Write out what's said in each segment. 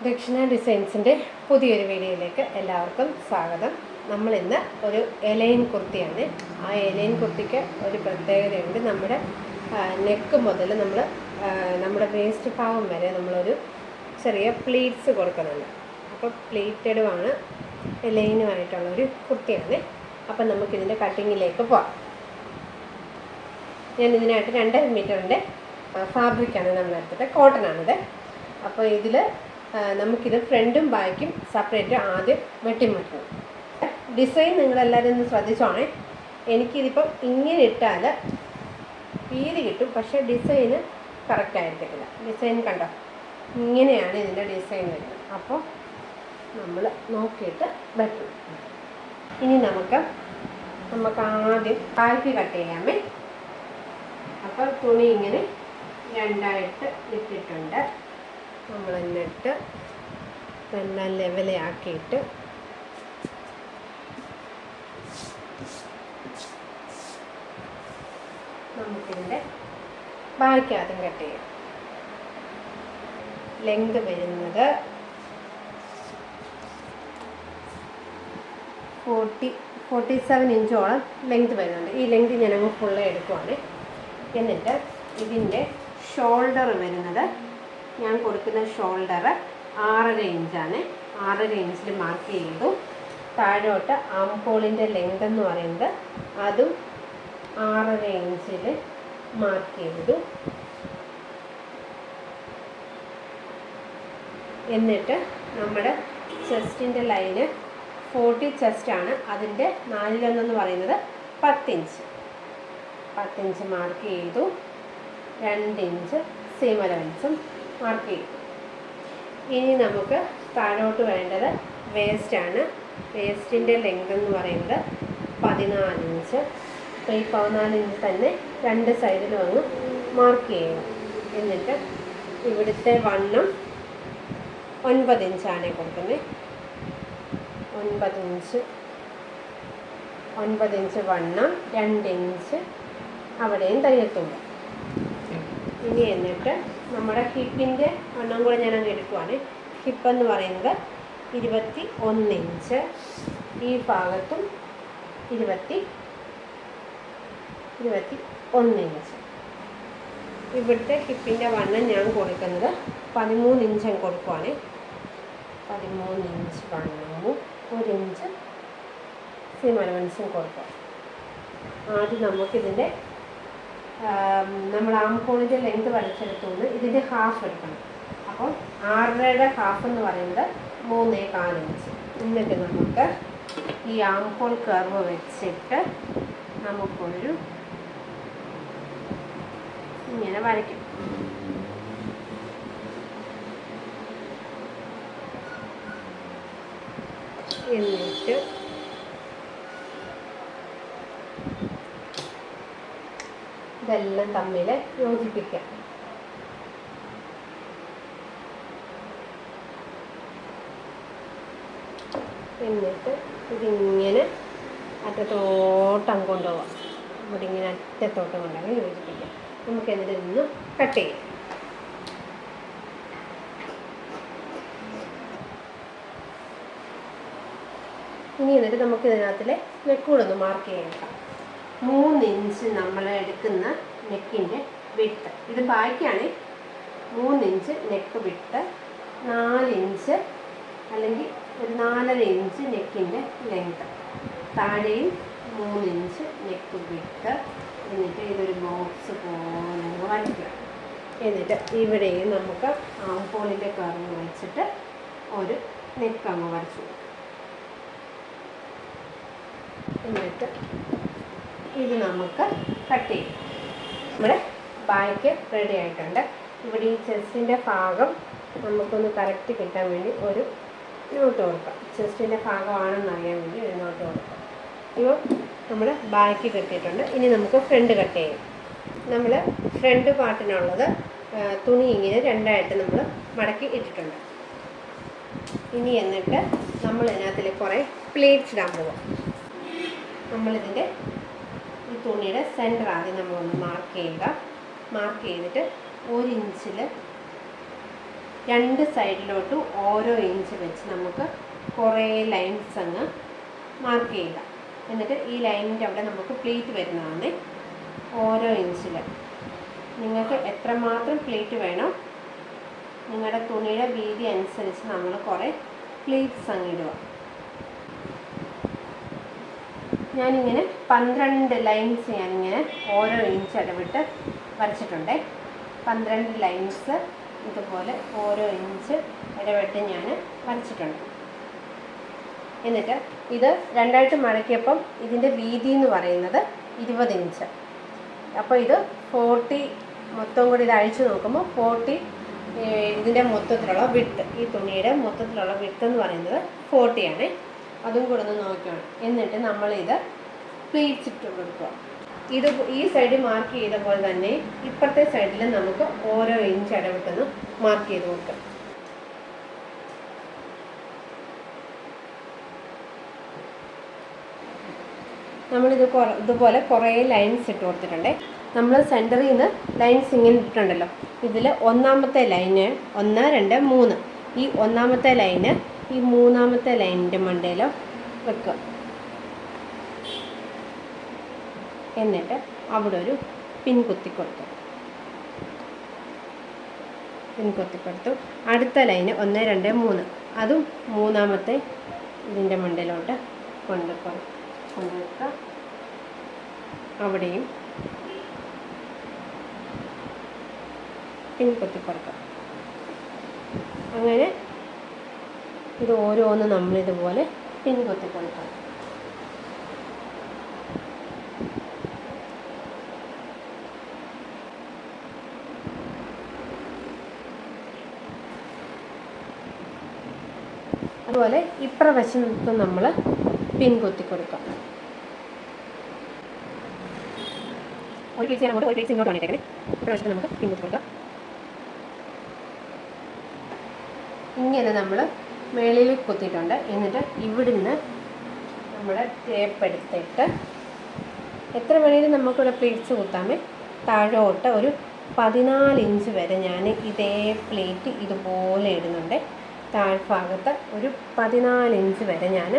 ദക്ഷിണ ഡിസൈൻസിൻ്റെ പുതിയൊരു വീഡിയോയിലേക്ക് എല്ലാവർക്കും സ്വാഗതം. നമ്മളിന്ന് ഒരു എലൈൻ കുർത്തിയാണ്. ആ എലൈൻ കുർത്തിക്ക് ഒരു പ്രത്യേകതയുണ്ട്. നമ്മുടെ നെക്ക് മുതൽ നമ്മുടെ വേസ്റ്റ് ഭാഗം വരെ നമ്മളൊരു ചെറിയ പ്ലീറ്റ്സ് കൊടുക്കുന്നുണ്ട്. അപ്പോൾ പ്ലീറ്റഡുമാണ്, എലൈനുമായിട്ടുള്ളൊരു കുർത്തിയാണ്. അപ്പം നമുക്കിതിൻ്റെ കട്ടിങ്ങിലേക്ക് പോവാം. ഞാൻ ഇതിനായിട്ട് 2 മീറ്ററിൻ്റെ ഫാബ്രിക്കാണ് നമ്മളെടുത്തിട്ട്, കോട്ടനാണിത്. അപ്പോൾ ഇതിൽ നമുക്കിത് ഫ്രണ്ടും ബാക്കും സെപ്പറേറ്റ് ആദ്യം വെട്ടിമുട്ടണം. ഡിസൈൻ നിങ്ങളെല്ലാവരും ഒന്ന് ശ്രദ്ധിച്ചോണേ. എനിക്കിതിപ്പം ഇങ്ങനെ ഇട്ടാൽ വീതി കിട്ടും, പക്ഷേ ഡിസൈന് കറക്റ്റ് ആയിരിക്കത്തില്ല. ഡിസൈൻ കണ്ടോ, ഇങ്ങനെയാണ് ഇതിൻ്റെ ഡിസൈൻ വരുന്നത്. അപ്പോൾ നമ്മൾ നോക്കിയിട്ട് വെട്ടണം. ഇനി നമുക്ക് ആദ്യം ബാക്ക് കട്ട് ചെയ്യാമേ. അപ്പോൾ തുണി ഇങ്ങനെ 2ആയിട്ട് ഇട്ടിട്ടുണ്ട്. നമ്മൾ എന്നിട്ട് എല്ലാം ലെവലാക്കിയിട്ട് നമുക്കിതിൻ്റെ ബാക്ക് ആദ്യം കട്ട് ചെയ്യാം. ലെങ്ത് വരുന്നത് 47 ഇഞ്ചോളം ലെങ്ത് വരുന്നുണ്ട്. ഈ ലെങ്ത് ഞാനങ്ങ് ഫുള്ള് എടുക്കുവാണ്. എന്നിട്ട് ഇതിൻ്റെ ഷോൾഡർ വരുന്നത്, ഞാൻ കൊടുക്കുന്ന ഷോൾഡർ 6.5 ഇഞ്ചാണ്. 6.5 ഇഞ്ചിൽ മാർക്ക് ചെയ്തു. താഴോട്ട് ആംഹോളിൻ്റെ ലെങ്ത് എന്ന് പറയുന്നത് അതും 6.5 ഇഞ്ചിൽ മാർക്ക് ചെയ്തു. എന്നിട്ട് നമ്മുടെ ചെസ്റ്റിൻ്റെ ലൈന് 40 ചെസ്റ്റാണ്. അതിൻ്റെ 4/1 എന്ന് പറയുന്നത് 10 ഇഞ്ച്. 10 ഇഞ്ച് മാർക്ക് ചെയ്തു. 2 ഇഞ്ച് സീം അലവൻസും മാർക്ക് ചെയ്തു. ഇനി നമുക്ക് താഴോട്ട് വേണ്ടത് വേസ്റ്റാണ്. വേസ്റ്റിൻ്റെ ലെങ്ത് എന്ന് പറയുന്നത് 14 ഇഞ്ച്. അപ്പോൾ ഈ 14 ഇഞ്ച് തന്നെ 2 സൈഡിലും അങ്ങ് മാർക്ക് ചെയ്യണം. എന്നിട്ട് ഇവിടുത്തെ വണ്ണം 9 ഇഞ്ചാണ് കൊടുക്കുന്നത്. 9 ഇഞ്ച് വണ്ണം, 2 ഇഞ്ച് അവിടെയും തയ്യത്തുണ്ട്. ഇനി എന്നിട്ട് നമ്മുടെ ഹിപ്പിൻ്റെ വണ്ണം കൂടെ ഞാനങ്ങ് എടുക്കുവാണ്. ഹിപ്പെന്ന് പറയുന്നത് 21 ഇഞ്ച്. ഈ ഭാഗത്തും 21 ഇഞ്ച്. ഇവിടുത്തെ ഹിപ്പിൻ്റെ വണ്ണം ഞാൻ കൊടുക്കുന്നത് 13 ഇഞ്ച് കൊടുക്കുവാണ്. 13 ഇഞ്ച് വണ്ണവും 1 ഇഞ്ച് സീം അലവൻസും കൊടുക്കുക. ആദ്യം നമുക്കിതിൻ്റെ നമ്മൾ ആംഹോളിൻ്റെ ലെങ്ത് വലിച്ചെടുത്തുകൊണ്ട് ഇതിൻ്റെ ഹാഫ് എടുക്കണം. അപ്പോൾ 6.5 ഹാഫ് എന്ന് പറയുന്നത് 3.25 ഇഞ്ച്. എന്നിട്ട് നമുക്ക് ഈ ആംഹോൾ കർവ് വെച്ചിട്ട് നമുക്കൊരു ഇങ്ങനെ വരയ്ക്കും. എന്നിട്ട് ഇതെല്ലാം തമ്മിൽ യോജിപ്പിക്കാം. എന്നിട്ട് ഇതിങ്ങനെ അറ്റത്തോട്ടം കൊണ്ടുപോകാം. ഇവിടെ ഇങ്ങനെ അറ്റത്തോട്ടം കൊണ്ടങ്ങ് യോജിപ്പിക്കാം. നമുക്ക് എന്നിട്ട് നിന്ന് കട്ട് ചെയ്യാം. ഇനി എന്നിട്ട് നമുക്ക് ഇതിനകത്തിലെ നെക്കൂടൊന്ന് മാർക്ക് ചെയ്യണം. 3 ഇഞ്ച് നമ്മൾ എടുക്കുന്ന നെക്കിൻ്റെ വിട്ട്, ഇത് ബാക്കിയാണ്. 3 ഇഞ്ച് നെക്ക് വിട്ട്, 4 ഇഞ്ച് അല്ലെങ്കിൽ ഒരു 4.5 ഇഞ്ച് നെക്കിൻ്റെ ലെങ്ത്, താഴെയും 3 ഇഞ്ച് നെക്ക് വിട്ട്. എന്നിട്ട് ഇതൊരു ബോക്സ് പോലെ വരയ്ക്കുക. എന്നിട്ട് ഇവിടെയും നമുക്ക് ആംഹോളിൻ്റെ കർവ് വെച്ചിട്ട് ഒരു നെക്ക് അങ്ങ് വരച്ചു കൊടുക്കുക. എന്നിട്ട് ഇത് നമുക്ക് കട്ട് ചെയ്യും. നമ്മുടെ ബാക്ക് റെഡി ആയിട്ടുണ്ട്. ഇവിടെ ഈ ചെസ്റ്റിൻ്റെ ഭാഗം നമുക്കൊന്ന് കറക്റ്റ് കിട്ടാൻ വേണ്ടി ഒരു നോട്ട് കൊടുക്കാം. ചെസ്റ്റിൻ്റെ ഭാഗമാണെന്ന് അറിയാൻ വേണ്ടി ഒരു നോട്ട് കൊടുക്കാം. ഇപ്പോൾ നമ്മൾ ബാക്ക് കെട്ടിയിട്ടുണ്ട്. ഇനി നമുക്ക് ഫ്രണ്ട് കട്ട് ചെയ്യും. നമ്മൾ ഫ്രണ്ട് പാർട്ടിനുള്ളത് തുണി ഇങ്ങനെ 2ആയിട്ട് നമ്മൾ മടക്കി ഇട്ടിട്ടുണ്ട്. ഇനി എന്നിട്ട് നമ്മൾ ഇതിനകത്തിൽ കുറേ പ്ലേറ്റ്സ് ഇടാൻ പോവാം. നമ്മളിതിൻ്റെ ഈ തുണിയുടെ സെൻറ്റർ ആദ്യം നമ്മളൊന്ന് മാർക്ക് ചെയ്യുക. മാർക്ക് ചെയ്തിട്ട് 1 ഇഞ്ചിൽ രണ്ട് സൈഡിലോട്ടും ഓരോ ഇഞ്ച് വെച്ച് നമുക്ക് കുറേ ലൈൻസ് അങ്ങ് മാർക്ക് ചെയ്യുക. എന്നിട്ട് ഈ ലൈനിൻ്റെ അവിടെ നമുക്ക് പ്ലീറ്റ് വരുന്നതാണ്. ഓരോ ഇഞ്ചിൽ നിങ്ങൾക്ക് എത്രമാത്രം പ്ലീറ്റ് വേണോ നിങ്ങളുടെ തുണിയുടെ വീതി അനുസരിച്ച് നമ്മൾ കുറേ പ്ലീറ്റ്സ് അങ്ങ് ഇടുക. ഞാനിങ്ങനെ 12 ലൈൻസ് ഞാനിങ്ങനെ ഓരോ ഇഞ്ച് ഇടവിട്ട് വരച്ചിട്ടുണ്ട്. 12 ലൈൻസ് ഇതുപോലെ ഓരോ ഇഞ്ച് ഇടവിട്ട് ഞാൻ വരച്ചിട്ടുണ്ട്. എന്നിട്ട് ഇത് രണ്ടായിട്ട് മടക്കിയപ്പം ഇതിൻ്റെ വീതി എന്ന് പറയുന്നത് 20 ഇഞ്ച്. അപ്പോൾ ഇത് 40 മൊത്തം കൂടി ഇത് അഴിച്ചു നോക്കുമ്പോൾ 40 ഇതിൻ്റെ മൊത്തത്തിലുള്ള വിഡ്ത്ത്, ഈ തുണിയുടെ മൊത്തത്തിലുള്ള വിഡ്ത്ത് എന്ന് പറയുന്നത് 40 ആണ്. അതും കൂടെ ഒന്ന് നോക്കണം. എന്നിട്ട് നമ്മളിത് പ്ലീറ്റ്സ് ഇട്ട് കൊടുക്കുക. ഇത് ഈ സൈഡ് മാർക്ക് ചെയ്ത പോലെ തന്നെ ഇപ്പുറത്തെ സൈഡിൽ നമുക്ക് ഓരോ ഇഞ്ച് ഇടവിട്ടൊന്ന് മാർക്ക് ചെയ്ത് കൊടുക്കാം. നമ്മളിത് ഇതുപോലെ കുറേ ലൈൻസ് ഇട്ട് കൊടുത്തിട്ടുണ്ട്. നമ്മൾ സെൻറ്ററിൽ നിന്ന് ലൈൻസ് ഇങ്ങനെ ഇട്ടിട്ടുണ്ടല്ലോ. ഇതിൽ ഒന്നാമത്തെ ലൈന് 1, 2, 3, ഈ ഒന്നാമത്തെ ലൈന് ഈ മൂന്നാമത്തെ ലൈനിൻ്റെ മണ്ടയിൽ വെക്കുക. എന്നിട്ട് അവിടെ ഒരു പിൻ കുത്തി കൊടുത്തു. അടുത്ത ലൈന് 1, 2, 3, അതും മൂന്നാമത്തെ ഇതിൻ്റെ മണ്ടയിലോട്ട് കൊണ്ടുവെക്കുക. അവിടെയും പിൻ കുത്തി കൊടുക്കുക. അങ്ങനെ ഇത് ഓരോന്ന് നമ്മളിതുപോലെ പിൻ കുത്തി കൊടുക്കുക. അതുപോലെ ഇപ്രവശത്തും നമ്മൾ പിൻ കുത്തി കൊടുക്കാം. ഒരു പീസ് അങ്ങോട്ട് ഒരു പീസ് ഇങ്ങോട്ട് വന്നിട്ടേക്കണേ. ഇപ്രവശത്ത് നമുക്ക് പിൻ കുത്തി കൊടുക്കാം. ഇങ്ങനെ നമ്മൾ മേളിൽ കുത്തിയിട്ടുണ്ട്. എന്നിട്ട് ഇവിടുന്ന് നമ്മുടെ ടേപ്പ് എടുത്തിട്ട് എത്ര വേണമെങ്കിലും നമുക്കിവിടെ പ്ലീറ്റ്സ് കുത്താമേ. താഴോട്ട് ഒരു 14 ഇഞ്ച് വരെ ഞാൻ ഇതേ പ്ലേറ്റ് ഇതുപോലെ ഇടുന്നുണ്ട്. താഴ്ഭാഗത്ത് ഒരു 14 ഇഞ്ച് വരെ ഞാൻ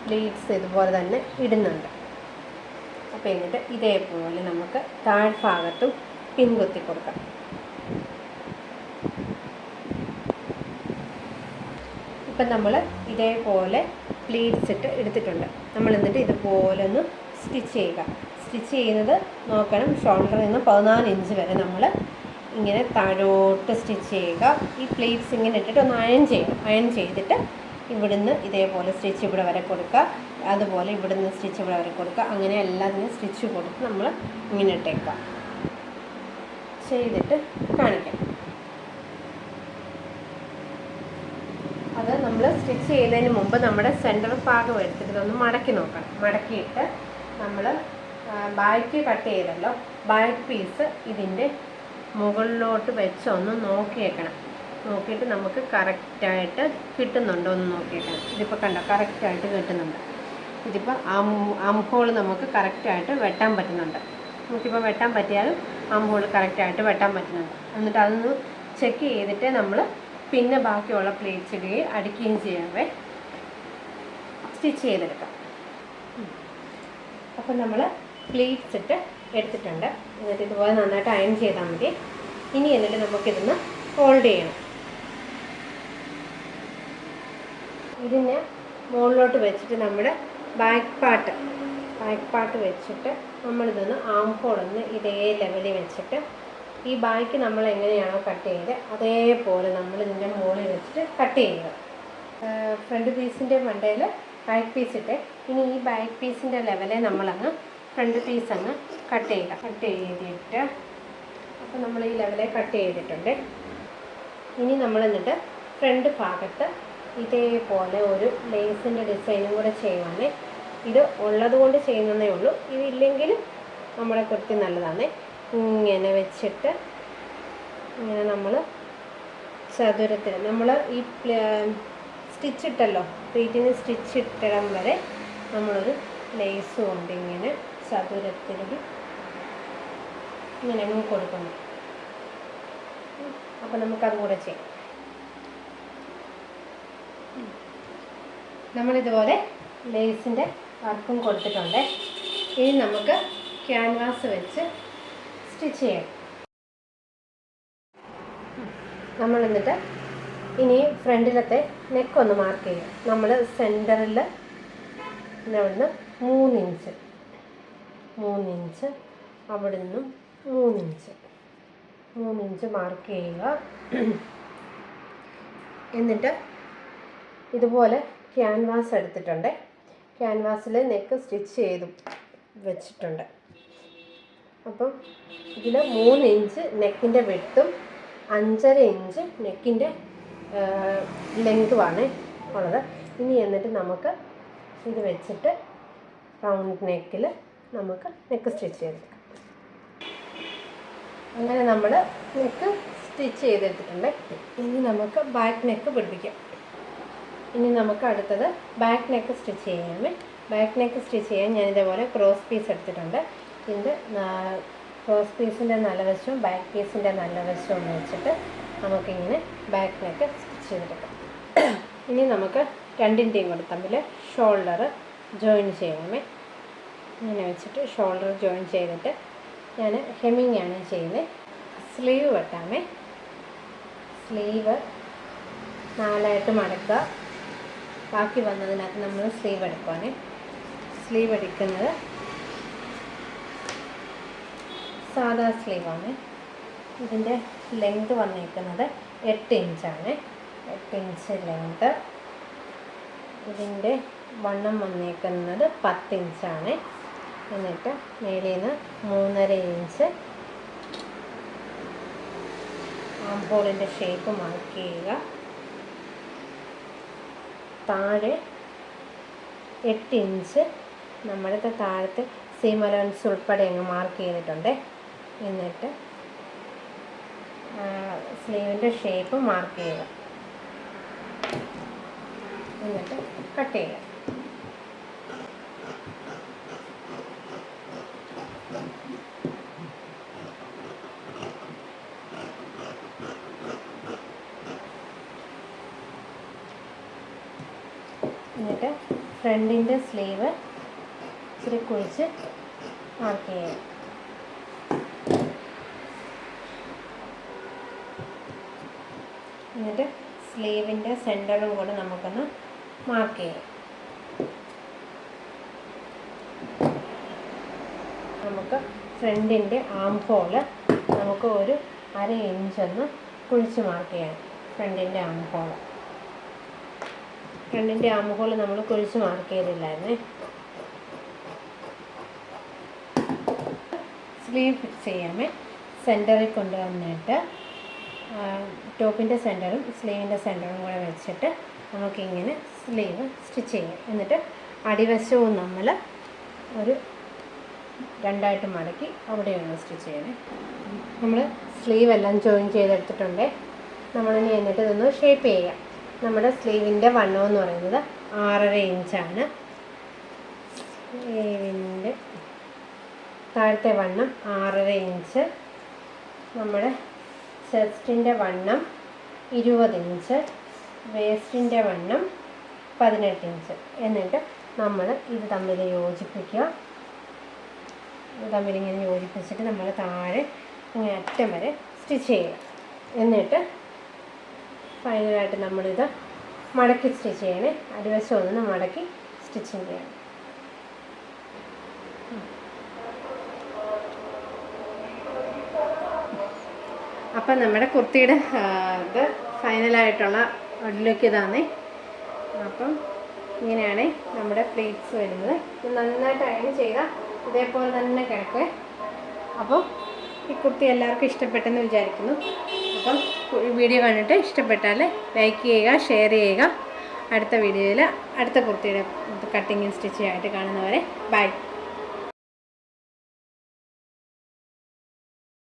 പ്ലീറ്റ്സ് ഇതുപോലെ തന്നെ ഇടുന്നുണ്ട്. അപ്പോൾ എന്നിട്ട് ഇതേപോലെ നമുക്ക് താഴ്ഭാഗത്തും പിൻ കുത്തി കൊടുക്കാം. ഇപ്പം നമ്മൾ ഇതേപോലെ പ്ലീറ്റ്സ് ഇട്ട് എടുത്തിട്ടുണ്ട്. നമ്മൾ എന്നിട്ട് ഇതുപോലെ ഒന്ന് സ്റ്റിച്ച് ചെയ്യുക. സ്റ്റിച്ച് ചെയ്യുന്നത് നോക്കണം, ഷോൾഡറിൽ നിന്ന് 14 ഇഞ്ച് വരെ നമ്മൾ ഇങ്ങനെ താഴോട്ട് സ്റ്റിച്ച് ചെയ്യുക. ഈ പ്ലീറ്റ്സ് ഇങ്ങനെ ഇട്ടിട്ട് ഒന്ന് അയൺ ചെയ്യണം. അയൺ ചെയ്തിട്ട് ഇവിടുന്ന് ഇതേപോലെ സ്റ്റിച്ച് ഇവിടെ വരെ കൊടുക്കുക. അതുപോലെ ഇവിടുന്ന് സ്റ്റിച്ച് ഇവിടെ വരെ കൊടുക്കുക. അങ്ങനെ എല്ലാത്തിനും സ്റ്റിച്ച് കൊടുത്ത് നമ്മൾ ഇങ്ങനെ ഇട്ടേക്കുക. ചെയ്തിട്ട് കാണിക്കാം. അത് നമ്മൾ സ്റ്റിച്ച് ചെയ്യുന്നതിന് മുമ്പ് നമ്മുടെ സെൻറ്റർ ഭാഗം എടുത്തിട്ട് ഇതൊന്ന് മടക്കി നോക്കണം. മടക്കിയിട്ട് നമ്മൾ ബാക്ക് കട്ട് ചെയ്തല്ലോ, ബാക്ക് പീസ് ഇതിൻ്റെ മുകളിലോട്ട് വെച്ചൊന്ന് നോക്കിയേക്കണം. നോക്കിയിട്ട് നമുക്ക് കറക്റ്റായിട്ട് കിട്ടുന്നുണ്ടോ എന്ന് നോക്കിയേക്കണം. ഇതിപ്പോൾ കണ്ടോ, കറക്റ്റായിട്ട് കിട്ടുന്നുണ്ട്. ഇതിപ്പോൾ ആം ഹോൾ നമുക്ക് കറക്റ്റായിട്ട് വെട്ടാൻ പറ്റുന്നുണ്ട്. നമുക്കിപ്പോൾ വെട്ടാൻ പറ്റിയാലും ആം ഹോൾ കറക്റ്റായിട്ട് വെട്ടാൻ പറ്റുന്നുണ്ട്. എന്നിട്ട് അതൊന്ന് ചെക്ക് ചെയ്തിട്ട് നമ്മൾ പിന്നെ ബാക്കിയുള്ള പ്ലേറ്റ്സ് ഇടുകയും അടിക്കുകയും ചെയ്യാവേ സ്റ്റിച്ച് ചെയ്തെടുക്കാം. അപ്പം നമ്മൾ പ്ലേറ്റ്സ് ഇട്ട് എടുത്തിട്ടുണ്ട്. എന്നിട്ട് ഇതുപോലെ നന്നായിട്ട് അയൺ ചെയ്താൽ മതി. ഇനി എന്നിട്ട് നമുക്കിതൊന്ന് ഫോൾഡ് ചെയ്യണം. ഇതിനെ മുകളിലോട്ട് വെച്ചിട്ട് നമ്മുടെ ബാക്ക് പാർട്ട് വെച്ചിട്ട് നമ്മളിതൊന്ന് ആം ഹോളൊന്ന് ഇതേ ലെവലിൽ വെച്ചിട്ട് ഈ ബാക്ക് നമ്മൾ എങ്ങനെയാണോ കട്ട് ചെയ്ത് അതേപോലെ നമ്മൾ ഇതിൻ്റെ മുകളിൽ വെച്ചിട്ട് കട്ട് ചെയ്യുക. ഫ്രണ്ട് പീസിൻ്റെ മണ്ടയിൽ ബാക്ക് പീസ് ഇട്ട് ഇനി ഈ ബാക്ക് പീസിൻ്റെ ലെവലിൽ നമ്മളങ്ങ് ഫ്രണ്ട് പീസ് അങ്ങ് കട്ട് ചെയ്തിട്ട് അപ്പോൾ നമ്മൾ ഈ ലെവലിൽ കട്ട് ചെയ്തിട്ടുണ്ട്. ഇനി നമ്മൾ എന്നിട്ട് ഫ്രണ്ട് ഭാഗത്ത് ഇതേപോലെ ഒരു ലേസിൻ്റെ ഡിസൈനും കൂടെ ചെയ്യുവാണ്. ഇത് ഉള്ളത് കൊണ്ട് ചെയ്യുന്നതേ ഉള്ളൂ. ഇതില്ലെങ്കിൽ നമ്മുടെ കുർത്തി നല്ലതാണ്. ഇങ്ങനെ വെച്ചിട്ട് ഇങ്ങനെ നമ്മൾ ചതുരത്തിൽ നമ്മൾ ഈ സ്റ്റിച്ചിട്ടല്ലോ, പ്ലീറ്റിന് സ്റ്റിച്ചിട്ടിടം വരെ നമ്മളൊരു ലേസ് കൊണ്ട് ഇങ്ങനെ ചതുരത്തിൽ ഇങ്ങനെ അങ്ങ് കൊടുക്കണം. അപ്പോൾ നമുക്കതും കൂടെ ചെയ്യാം. നമ്മളിതുപോലെ ലേസിൻ്റെ വർക്കും കൊടുത്തിട്ടുണ്ട്. ഇനി നമുക്ക് ക്യാൻവാസ് വെച്ച് സ്റ്റിച്ച് ചെയ്യാം. നമ്മൾ എന്നിട്ട് ഇനി ഫ്രണ്ടിലത്തെ നെക്കൊന്ന് മാർക്ക് ചെയ്യാം. നമ്മൾ സെൻറ്ററിൽ അവിടുന്ന് 3 ഇഞ്ച് അവിടെ നിന്നും 3 ഇഞ്ച് മാർക്ക് ചെയ്യുക. എന്നിട്ട് ഇതുപോലെ ക്യാൻവാസ് എടുത്തിട്ടുണ്ട്. ക്യാൻവാസിൽ നെക്ക് സ്റ്റിച്ച് ചെയ്ത് വെച്ചിട്ടുണ്ട്. അപ്പം ഇതിൽ 3 ഇഞ്ച് നെക്കിൻ്റെ വിഡ്ത്തും 5.5 ഇഞ്ച് നെക്കിൻ്റെ ലെങ്തുമാണ് ഉള്ളത്. ഇനി എന്നിട്ട് നമുക്ക് ഇത് വെച്ചിട്ട് റൗണ്ട് നെക്കിൽ നമുക്ക് നെക്ക് സ്റ്റിച്ച് ചെയ്തെടുക്കാം. അങ്ങനെ നമ്മൾ നെക്ക് സ്റ്റിച്ച് ചെയ്തെടുത്തിട്ടുണ്ട്. ഇനി നമുക്ക് ബാക്ക് നെക്ക് പിടിപ്പിക്കാം. ഇനി നമുക്ക് അടുത്തത് ബാക്ക് നെക്ക് സ്റ്റിച്ച് ചെയ്യാമേ. ബാക്ക് നെക്ക് സ്റ്റിച്ച് ചെയ്യാൻ ഞാൻ ഇതേപോലെ ക്രോസ് പീസ് എടുത്തിട്ടുണ്ട്. ഇതിൻ്റെ ക്രോസ് പീസിൻ്റെ നല്ല വശവും ബാക്ക് പീസിൻ്റെ നല്ല വശവും വെച്ചിട്ട് നമുക്കിങ്ങനെ ബാക്ക് നെക്ക് സ്റ്റിച്ച് ചെയ്തെടുക്കാം. ഇനി നമുക്ക് രണ്ടിൻ്റെയും കൂടെ തമ്മിൽ ഷോൾഡർ ജോയിൻ ചെയ്യാമേ. ഇങ്ങനെ വെച്ചിട്ട് ഷോൾഡർ ജോയിൻ ചെയ്തിട്ട് ഞാൻ ഹെമ്മിങ് ആണ് ചെയ്യുന്നത്. സ്ലീവ് വെട്ടാമേ. സ്ലീവ് 4 മടക്കുക. ബാക്കി വന്നതിനകത്ത് നമ്മൾ സ്ലീവ് എടുക്കുവാണ്. സ്ലീവ് എടുക്കുന്നത് സാധാ സ്ലീവാണ്. ഇതിൻ്റെ ലെങ്ത് വന്നിരിക്കുന്നത് 8 ഇഞ്ചാണ്. 8 ഇഞ്ച് ലെങ്ത്. ഇതിൻ്റെ വണ്ണം വന്നിരിക്കുന്നത് 10 ഇഞ്ചാണ്. എന്നിട്ട് മേളിൽ നിന്ന് 3.5 ഇഞ്ച് ആംഹോളിൻ്റെ ഷേപ്പ് മാർക്ക് ചെയ്യുക. താഴെ 8 ഇഞ്ച് നമ്മുടെ താഴത്തെ സീം അലവൻസ് ഉൾപ്പെടെ അങ്ങ് മാർക്ക് ചെയ്തിട്ടുണ്ട്. എന്നിട്ട് സ്ലീവിൻ്റെ ഷേപ്പ് മാർക്ക് ചെയ്യുക. എന്നിട്ട് കട്ട് ചെയ്യുക. എന്നിട്ട് ഫ്രണ്ടിൻ്റെ സ്ലീവ് ഇച്ചിരി കുഴിച്ച് മാർക്ക് ചെയ്യുക. എന്നിട്ട് സ്ലീവിൻ്റെ സെൻറ്ററും കൂടെ നമുക്കൊന്ന് മാർക്ക് ചെയ്യാം. നമുക്ക് ഫ്രണ്ടിൻ്റെ ആം ഹോള് നമുക്ക് ഒരു 1/2 ഇഞ്ചൊന്ന് കുഴിച്ച് മാർക്ക് ചെയ്യാം. ഫ്രണ്ടിൻ്റെ ആം ഹോള് നമ്മൾ കുഴിച്ച് മാർക്ക് ചെയ്തില്ലായിരുന്നേ. സ്ലീവ് ഫിക്സ് ചെയ്യാമേ. സെൻറ്ററിൽ കൊണ്ടുവന്നിട്ട് ടോപ്പിൻ്റെ സെൻറ്ററും സ്ലീവിൻ്റെ സെൻറ്ററും കൂടെ വെച്ചിട്ട് നമുക്കിങ്ങനെ സ്ലീവ് സ്റ്റിച്ച് ചെയ്യാം. എന്നിട്ട് അടിവശവും നമ്മൾ ഒരു 2 മടക്കി അവിടെയൊന്ന് സ്റ്റിച്ച് ചെയ്യണേ. നമ്മൾ സ്ലീവ് എല്ലാം ജോയിൻ ചെയ്തെടുത്തിട്ടുണ്ട്. നമ്മളിനി എന്നിട്ട് ഇതൊന്ന് ഷേപ്പ് ചെയ്യാം. നമ്മുടെ സ്ലീവിൻ്റെ വണ്ണം എന്ന് പറയുന്നത് 6.5 ഇഞ്ചാണ്. സ്ലീവിൻ്റെ താഴത്തെ വണ്ണം 6.5 ഇഞ്ച്. നമ്മുടെ ചെസ്റ്റിൻ്റെ വണ്ണം 20 ഇഞ്ച്. വേസ്റ്റിൻ്റെ വണ്ണം 18 ഇഞ്ച്. എന്നിട്ട് നമ്മൾ ഇത് തമ്മിൽ യോജിപ്പിക്കുക. തമ്മിലിങ്ങനെ യോജിപ്പിച്ചിട്ട് നമ്മൾ താഴെ ഇങ്ങനെ അറ്റം വരെ സ്റ്റിച്ച് ചെയ്യുക. എന്നിട്ട് ഫൈനലായിട്ട് നമ്മളിത് മടക്കി സ്റ്റിച്ച് ചെയ്യണേ. അടിവശം ഒന്ന് മടക്കി സ്റ്റിച്ചിങ് ചെയ്യണം. അപ്പം നമ്മുടെ കുർത്തിയുടെ ഇത് ഫൈനലായിട്ടുള്ള ലുക്ക് ഇതാണ്. അപ്പം ഇങ്ങനെയാണ് നമ്മുടെ പ്ലേറ്റ്സ് വരുന്നത്. നന്നായിട്ട് അയൺ ചെയ്താൽ ഇതേപോലെ തന്നെ കിടക്കുക. അപ്പം ഈ കുർത്തി എല്ലാവർക്കും ഇഷ്ടപ്പെട്ടെന്ന് വിചാരിക്കുന്നു. അപ്പം വീഡിയോ കണ്ടിട്ട് ഇഷ്ടപ്പെട്ടാൽ ലൈക്ക് ചെയ്യുക, ഷെയർ ചെയ്യുക. അടുത്ത വീഡിയോയിൽ അടുത്ത കുർത്തിയുടെ കട്ടിങ്ങും സ്റ്റിച്ചിങ് ആയിട്ട് കാണുന്നവരെ ബൈ.